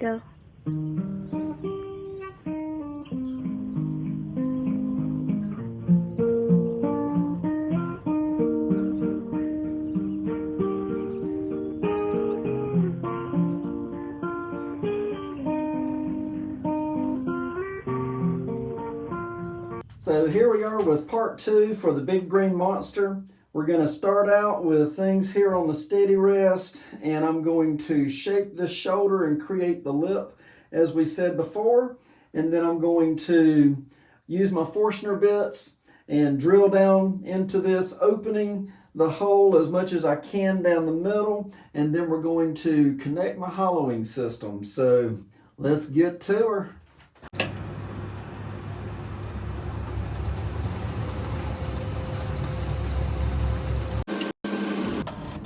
Go. So here we are with part 2 for the Big Green Monster. We're going to start out with things here on the steady rest, and I'm going to shape this shoulder and create the lip as we said before, and then I'm going to use my Forstner bits and drill down into this, opening the hole as much as I can down the middle, and then we're going to connect my hollowing system. So let's get to her.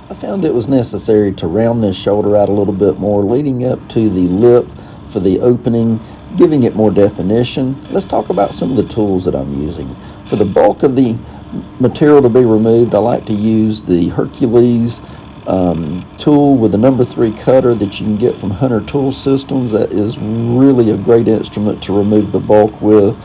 I found it was necessary to round this shoulder out a little bit more, leading up to the lip for the opening, giving it more definition. Let's talk about some of the tools that I'm using. For the bulk of the material to be removed, I like to use the Hercules tool with the number 3 cutter that you can get from Hunter Tool Systems. That is really a great instrument to remove the bulk with.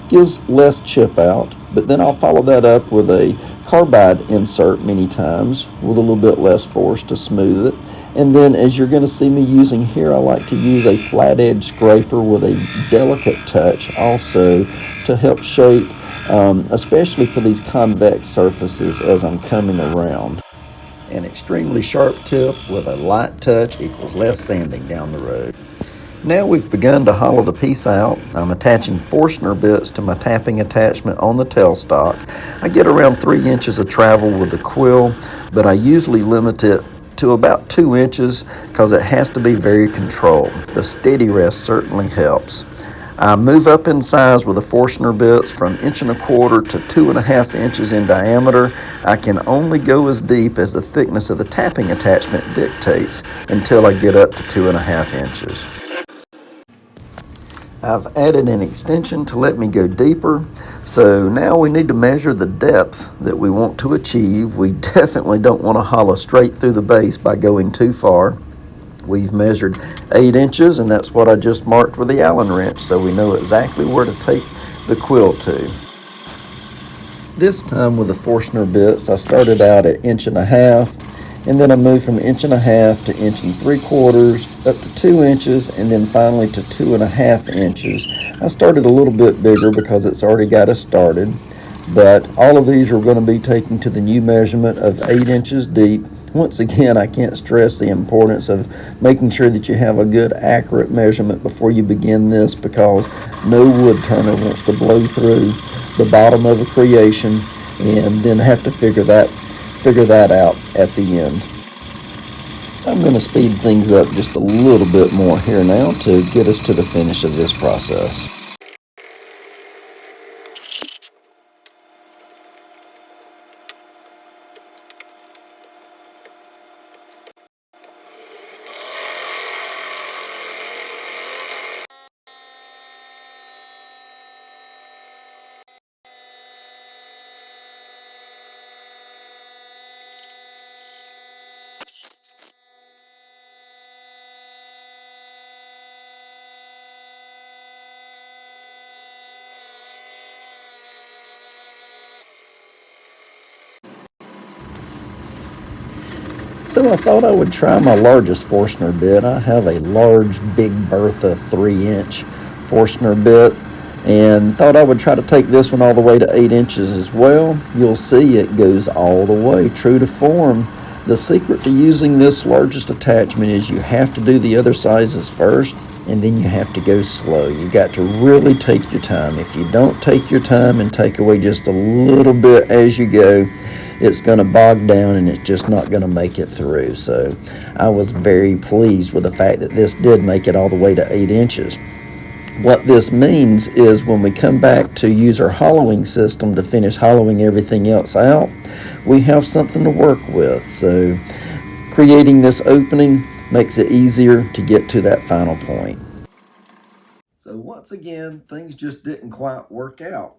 Gives less chip out, but then I'll follow that up with a carbide insert many times with a little bit less force to smooth it. And then, as you're going to see me using here, I like to use a flat edge scraper with a delicate touch also to help shape, especially for these convex surfaces as I'm coming around. An extremely sharp tip with a light touch equals less sanding down the road. Now we've begun to hollow the piece out. I'm attaching Forstner bits to my tapping attachment on the tailstock. I get around 3 inches of travel with the quill, but I usually limit it to about 2 inches because it has to be very controlled. The steady rest certainly helps. I move up in size with the Forstner bits from 1¼ to 2½ inches in diameter. I can only go as deep as the thickness of the tapping attachment dictates until I get up to 2½ inches. I've added an extension to let me go deeper, so now we need to measure the depth that we want to achieve. We definitely don't want to hollow straight through the base by going too far. We've measured 8 inches, and that's what I just marked with the Allen wrench, so we know exactly where to take the quill to. This time with the Forstner bits, I started out at 1½ inch, and then I moved from 1½ inch to 1¾ inch, up to 2 inches, and then finally to 2½ inches. I started a little bit bigger because it's already got us started, but all of these are going to be taken to the new measurement of 8 inches deep. Once again, I can't stress the importance of making sure that you have a good, accurate measurement before you begin this, because no wood turner wants to blow through the bottom of a creation and then have to figure that out at the end. I'm going to speed things up just a little bit more here now to get us to the finish of this process. So I thought I would try my largest Forstner bit. I have a large Big Bertha 3-inch Forstner bit, and thought I would try to take this one all the way to 8 inches as well. You'll see it goes all the way, true to form. The secret to using this largest attachment is you have to do the other sizes first, and then you have to go slow. You got to really take your time. If you don't take your time and take away just a little bit as you go, it's going to bog down and it's just not going to make it through. So I was very pleased with the fact that this did make it all the way to 8 inches. What this means is when we come back to use our hollowing system to finish hollowing everything else out, we have something to work with. So creating this opening makes it easier to get to that final point. So once again, things just didn't quite work out.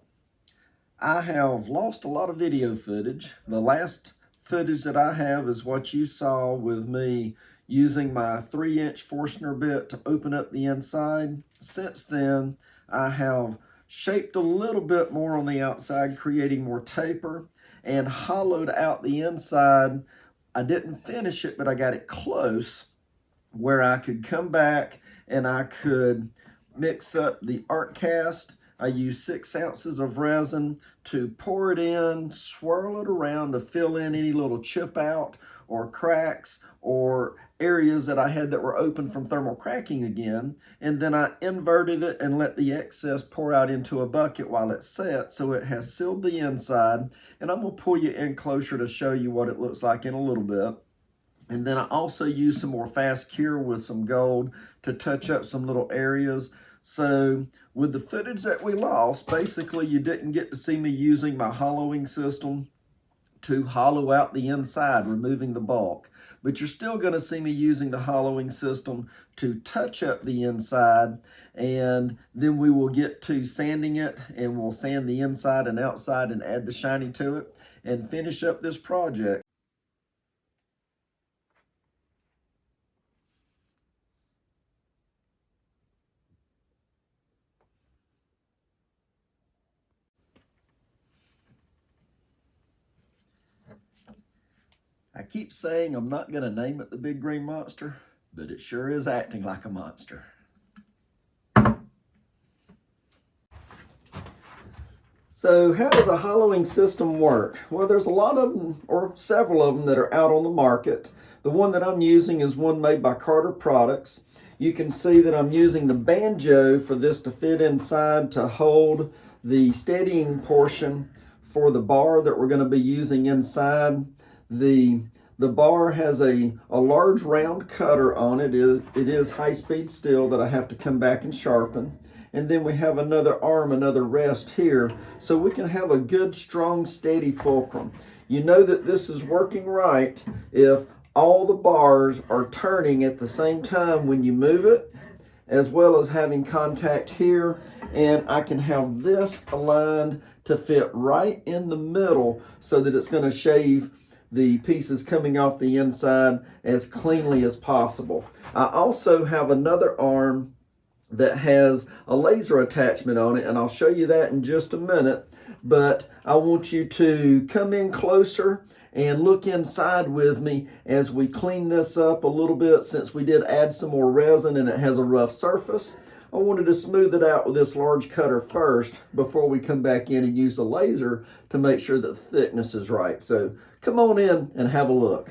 I have lost a lot of video footage. The last footage that I have is what you saw with me using my 3-inch Forstner bit to open up the inside. Since then, I have shaped a little bit more on the outside, creating more taper, and hollowed out the inside. I didn't finish it, but I got it close where I could come back and I could mix up the art cast. I used 6 ounces of resin to pour it in, swirl it around to fill in any little chip out or cracks or areas that I had that were open from thermal cracking again. And then I inverted it and let the excess pour out into a bucket while it set, so it has sealed the inside. And I'm going to pull you in closer to show you what it looks like in a little bit. And then I also use some more fast cure with some gold to touch up some little areas. So with the footage that we lost, basically you didn't get to see me using my hollowing system to hollow out the inside, removing the bulk. But you're still going to see me using the hollowing system to touch up the inside. And then we will get to sanding it, and we'll sand the inside and outside and add the shiny to it and finish up this project. I keep saying I'm not going to name it the Big Green Monster, but it sure is acting like a monster. So how does a hollowing system work? Well, there's a lot of them, or several of them, that are out on the market. The one that I'm using is one made by Carter Products. You can see that I'm using the banjo for this to fit inside to hold the steadying portion for the bar that we're going to be using inside. The bar has a large round cutter on it. It is high-speed steel that I have to come back and sharpen. And then we have another arm, another rest here, so we can have a good, strong, steady fulcrum. You know that this is working right if all the bars are turning at the same time when you move it, as well as having contact here. And I can have this aligned to fit right in the middle so that it's going to shave the pieces coming off the inside as cleanly as possible. I also have another arm that has a laser attachment on it, and I'll show you that in just a minute. But I want you to come in closer and look inside with me as we clean this up a little bit, since we did add some more resin and it has a rough surface. I wanted to smooth it out with this large cutter first before we come back in and use the laser to make sure that the thickness is right. So come on in and have a look.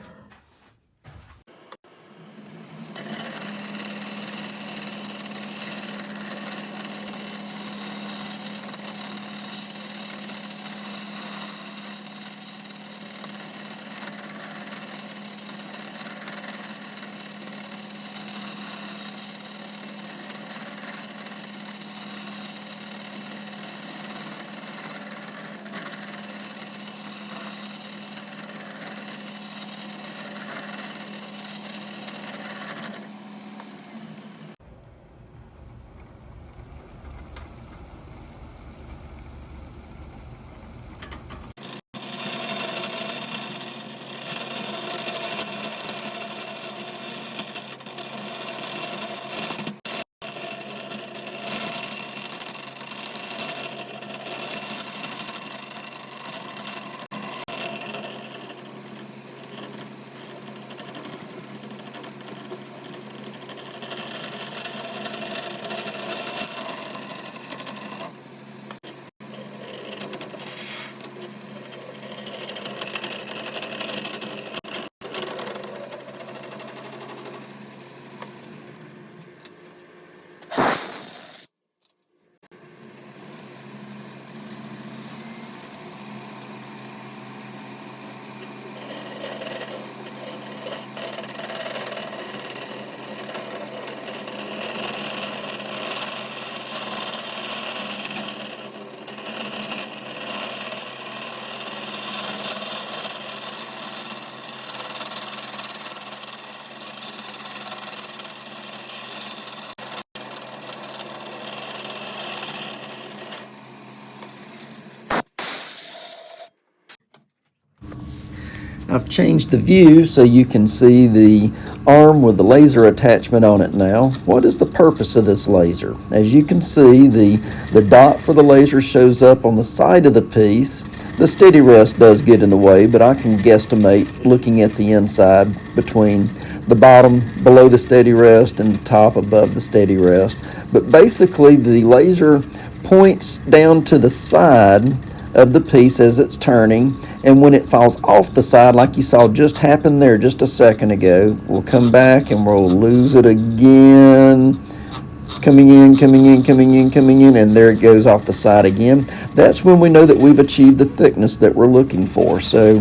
I've changed the view so you can see the arm with the laser attachment on it now. What is the purpose of this laser? As you can see, the dot for the laser shows up on the side of the piece. The steady rest does get in the way, but I can guesstimate looking at the inside between the bottom below the steady rest and the top above the steady rest. But basically the laser points down to the side of the piece as it's turning, and when it falls off the side like you saw just happen there just a second ago, we'll come back and we'll lose it again, coming in, coming in, coming in, coming in, and there it goes off the side again. That's when we know that we've achieved the thickness that we're looking for. So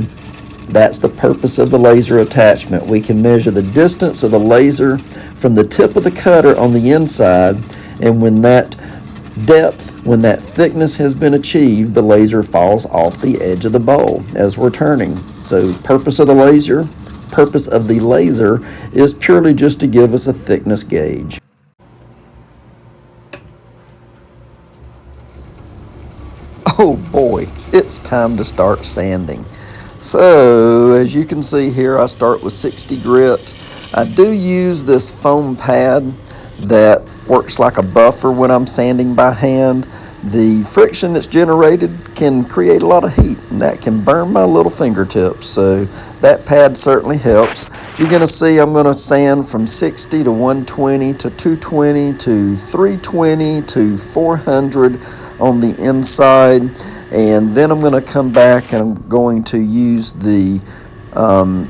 that's the purpose of the laser attachment. We can measure the distance of the laser from the tip of the cutter on the inside, and when that depth, when that thickness has been achieved, the laser falls off the edge of the bowl as we're turning. So purpose of the laser is purely just to give us a thickness gauge. Oh boy, it's time to start sanding. So as you can see here, I start with 60 grit. I do use this foam pad that works like a buffer when I'm sanding by hand. The friction that's generated can create a lot of heat, and that can burn my little fingertips, so that pad certainly helps. You're going to see I'm going to sand from 60 to 120 to 220 to 320 to 400 on the inside, and then I'm going to come back and I'm going to use the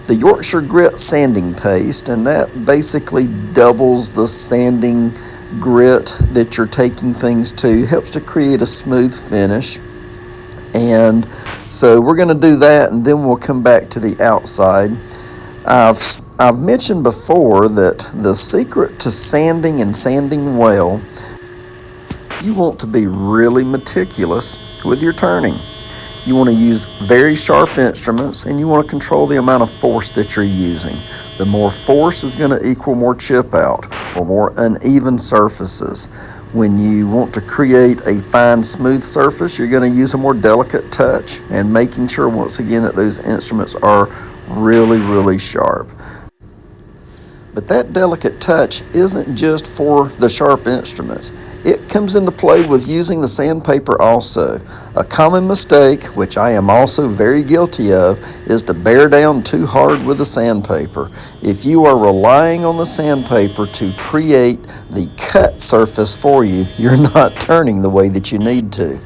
Yorkshire Grit sanding paste, and that basically doubles the sanding grit that you're taking things to, helps to create a smooth finish. And so we're going to do that, and then we'll come back to the outside. I've mentioned before that the secret to sanding and sanding well, you want to be really meticulous with your turning. You want to use very sharp instruments, and you want to control the amount of force that you're using. The more force is going to equal more chip out or more uneven surfaces. When you want to create a fine, smooth surface, you're going to use a more delicate touch, and making sure once again that those instruments are really, really sharp. But that delicate touch isn't just for the sharp instruments. It comes into play with using the sandpaper also. A common mistake, which I am also very guilty of, is to bear down too hard with the sandpaper. If you are relying on the sandpaper to create the cut surface for you, you're not turning the way that you need to.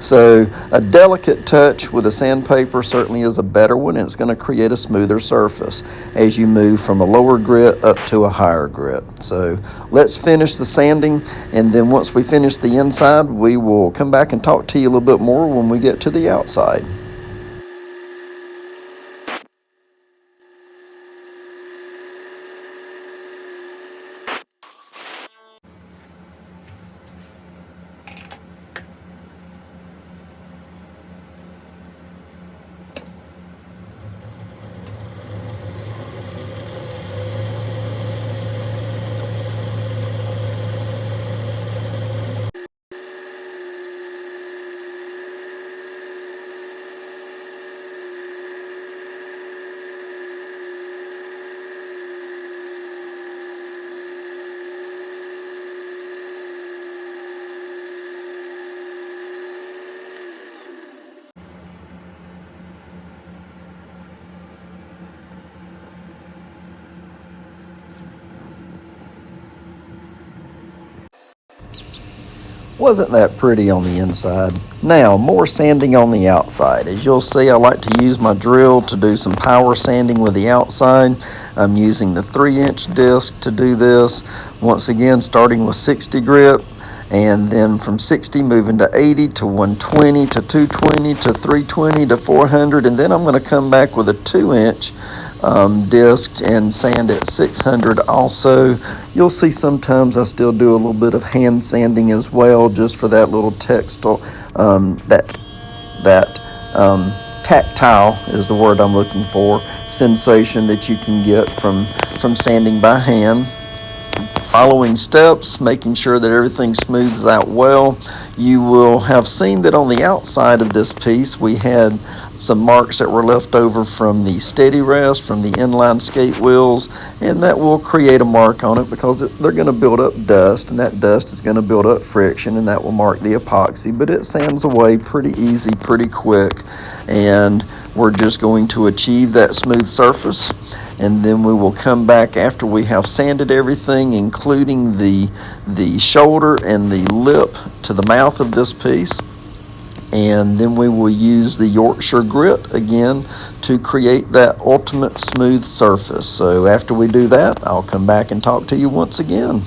So a delicate touch with a sandpaper certainly is a better one, and it's going to create a smoother surface as you move from a lower grit up to a higher grit. So let's finish the sanding, and then once we finish the inside, we will come back and talk to you a little bit more when we get to the outside. Wasn't that pretty on the inside? Now, more sanding on the outside. As you'll see, I like to use my drill to do some power sanding with the outside. I'm using the 3-inch disc to do this. Once again, starting with 60 grit, and then from 60 moving to 80 to 120 to 220 to 320 to 400, and then I'm going to come back with a 2-inch disc and sand at 600 also. You'll see sometimes I still do a little bit of hand sanding as well, just for that little textile, tactile is the word I'm looking for, sensation that you can get from sanding by hand. following steps, making sure that everything smooths out well. You will have seen that on the outside of this piece we had some marks that were left over from the steady rest, from the inline skate wheels, and that will create a mark on it because they're going to build up dust, and that dust is going to build up friction, and that will mark the epoxy. But it sands away pretty easy, pretty quick, and we're just going to achieve that smooth surface. And then we will come back after we have sanded everything, including the shoulder and the lip to the mouth of this piece. And then we will use the Yorkshire grit again to create that ultimate smooth surface. So after we do that, I'll come back and talk to you once again.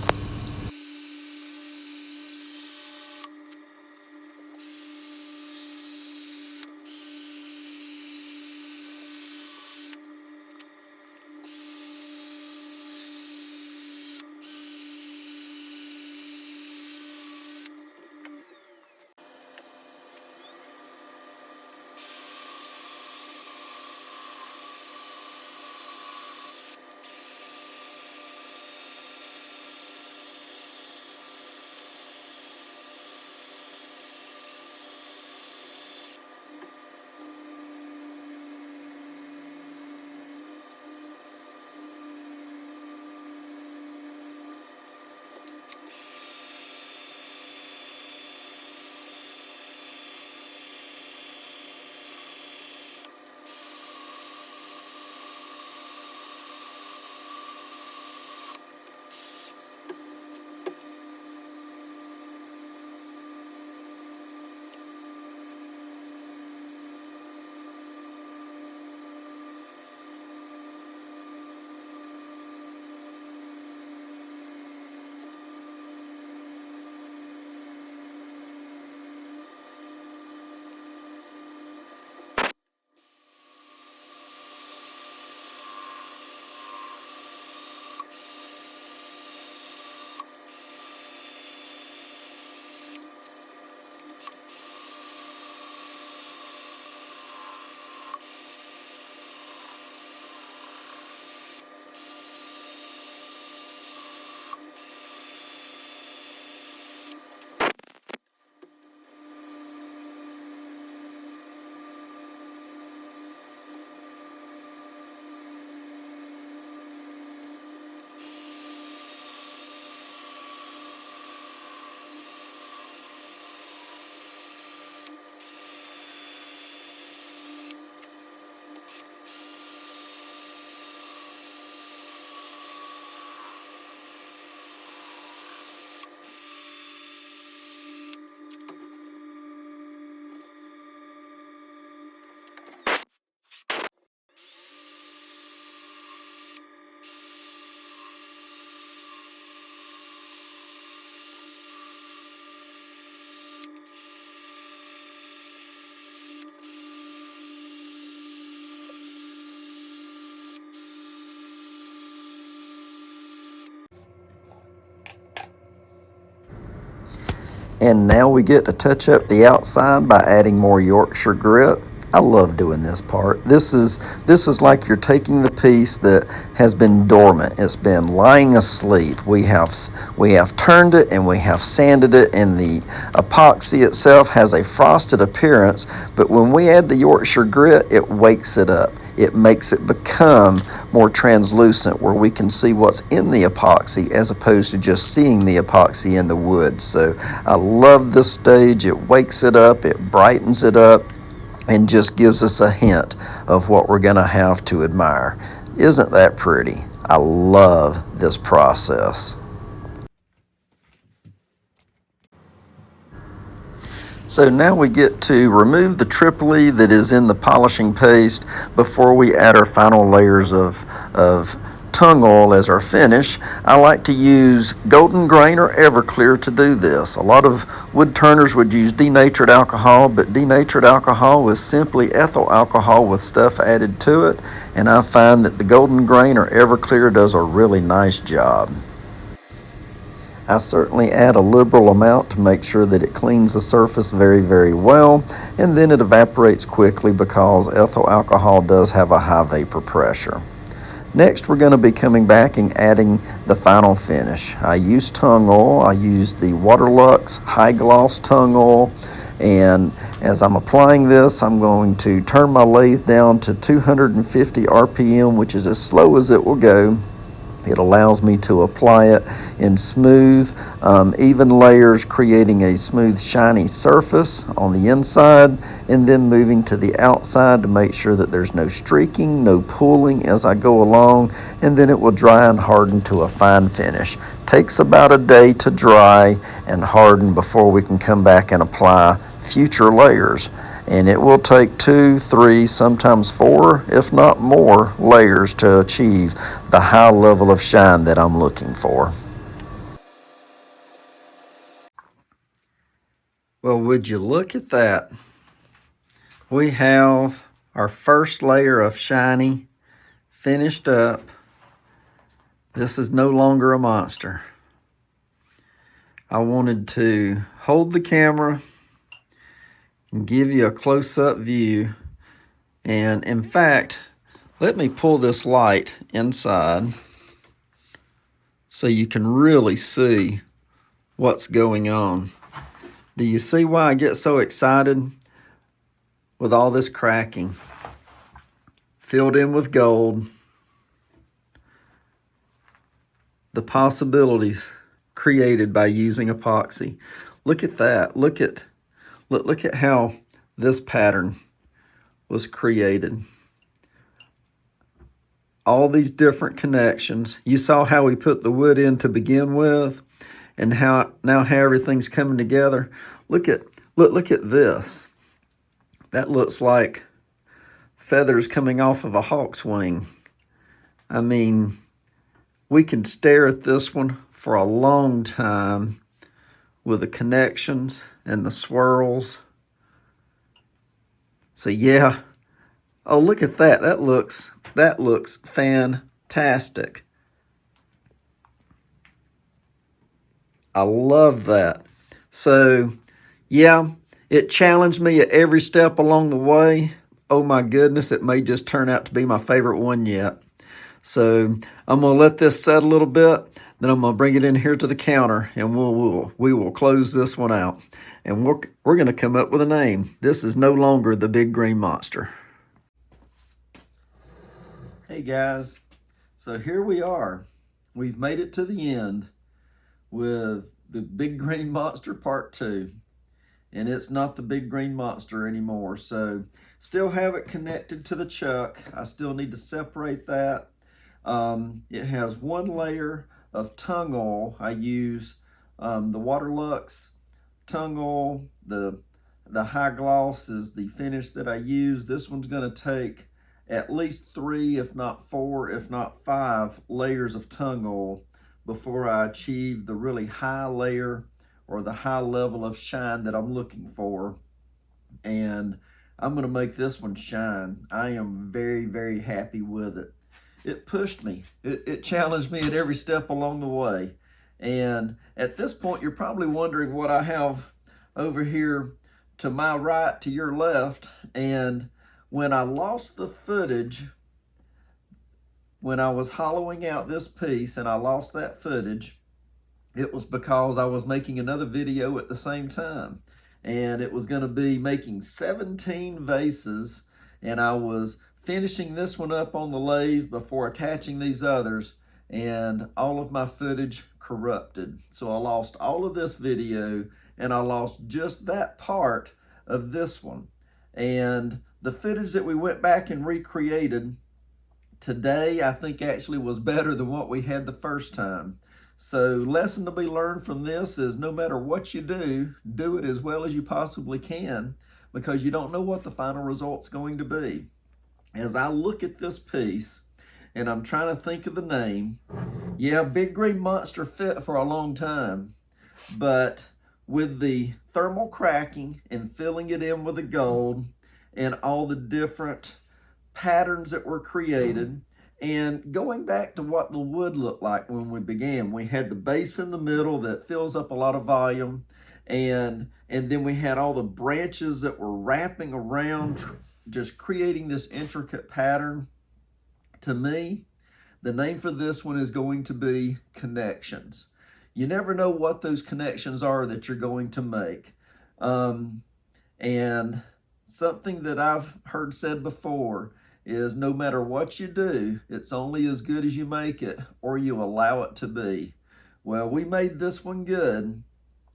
And now we get to touch up the outside by adding more Yorkshire grit. I love doing this part. This is like you're taking the piece that has been dormant. It's been lying asleep. We have turned it and we have sanded it, and the epoxy itself has a frosted appearance, but when we add the Yorkshire grit, it wakes it up. It makes it become more translucent, where we can see what's in the epoxy as opposed to just seeing the epoxy in the wood. So I love this stage. It wakes it up, it brightens it up, and just gives us a hint of what we're going to have to admire. Isn't that pretty? I love this process. So now we get to remove the tripoli that is in the polishing paste before we add our final layers of tung oil as our finish. I like to use Golden Grain or Everclear to do this. A lot of wood turners would use denatured alcohol, but denatured alcohol is simply ethyl alcohol with stuff added to it, and I find that the Golden Grain or Everclear does a really nice job. I certainly add a liberal amount to make sure that it cleans the surface very, very well, and then it evaporates quickly because ethyl alcohol does have a high vapor pressure. Next, we're going to be coming back and adding the final finish. I use tung oil. I use the Waterlux High Gloss tung oil. And as I'm applying this, I'm going to turn my lathe down to 250 RPM, which is as slow as it will go. It allows me to apply it in smooth, even layers, creating a smooth, shiny surface on the inside, and then moving to the outside to make sure that there's no streaking, no pooling as I go along, and then it will dry and harden to a fine finish. Takes about a day to dry and harden before we can come back and apply future layers. And it will take 2, 3, sometimes 4, if not more, layers to achieve the high level of shine that I'm looking for. Well, would you look at that? We have our first layer of shiny finished up. This is no longer a monster. I wanted to hold the camera and give you a close-up view. And in fact, let me pull this light inside so you can really see what's going on. Do you see why I get so excited with all this cracking? Filled in with gold. The possibilities created by using epoxy. Look at that. Look at how this pattern was created. All these different connections. You saw how we put the wood in to begin with, and how everything's coming together. Look at this. That looks like feathers coming off of a hawk's wing. I mean, we can stare at this one for a long time with the connections and the swirls. So yeah. Oh, look at that. That looks fantastic. I love that. So yeah, it challenged me at every step along the way. Oh my goodness, it may just turn out to be my favorite one yet. So I'm gonna let this set a little bit, then I'm gonna bring it in here to the counter, and we will close this one out. And we're gonna come up with a name. This is no longer the Big Green Monster. Hey guys, so here we are. We've made it to the end with the Big Green Monster Part 2. And it's not the Big Green Monster anymore. So still have it connected to the chuck. I still need to separate that. It has one layer of tung oil. I use the Waterlux tung oil. The high gloss is the finish that I use. This one's gonna take at least 3, if not 4, if not 5 layers of tung oil before I achieve the really high layer or the high level of shine that I'm looking for. And I'm gonna make this one shine. I am very, very happy with it. It pushed me. It challenged me at every step along the way. And at this point, you're probably wondering what I have over here to my right, to your left. And when I lost the footage, when I was hollowing out this piece and I lost that footage, it was because I was making another video at the same time. And it was gonna be making 17 vases, and I was finishing this one up on the lathe before attaching these others, and all of my footage corrupted. So I lost all of this video, and I lost just that part of this one. And the footage that we went back and recreated today, I think actually was better than what we had the first time. So lesson to be learned from this is no matter what you do it as well as you possibly can, because you don't know what the final result's going to be. As I look at this piece and I'm trying to think of the name, yeah, Big Green Monster fit for a long time, but with the thermal cracking and filling it in with the gold and all the different patterns that were created, and going back to what the wood looked like when we began, we had the base in the middle that fills up a lot of volume, and then we had all the branches that were wrapping around, just creating this intricate pattern. To me, The name for this one is going to be Connections. You never know what those connections are that you're going to make. And something that I've heard said before is no matter what you do, it's only as good as you make it or you allow it to be. Well, we made this one good,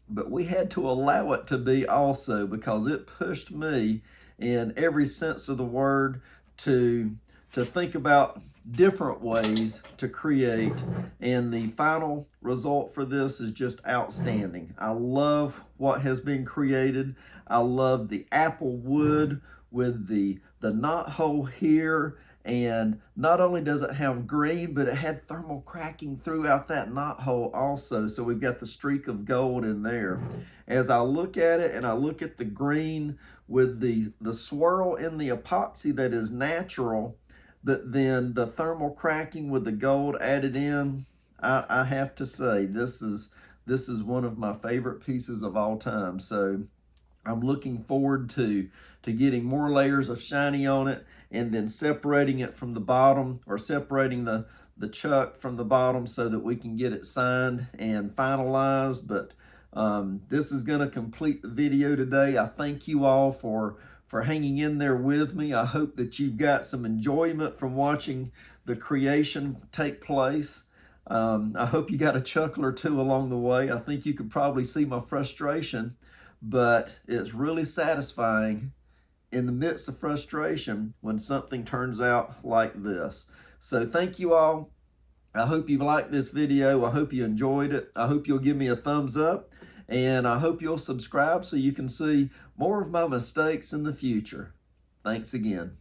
but we had to allow it to be also, because it pushed me in every sense of the word to think about different ways to create, and the final result for this is just outstanding. I love what has been created. I love the apple wood with the knot hole here, and not only does it have green, but it had thermal cracking throughout that knot hole also, so we've got the streak of gold in there. As I look at it and I look at the green with the swirl in the epoxy that is natural, but then the thermal cracking with the gold added in, I have to say this is one of my favorite pieces of all time. So I'm looking forward to getting more layers of shiny on it, and then separating it from the bottom, or separating the chuck from the bottom, so that we can get it signed and finalized. But this is going to complete the video today. I thank you all for hanging in there with me. I hope that you've got some enjoyment from watching the creation take place. I hope you got a chuckle or two along the way. I think you could probably see my frustration, but it's really satisfying in the midst of frustration when something turns out like this. So thank you all. I hope you've liked this video. I hope you enjoyed it. I hope you'll give me a thumbs up, and I hope you'll subscribe so you can see more of my mistakes in the future. Thanks again.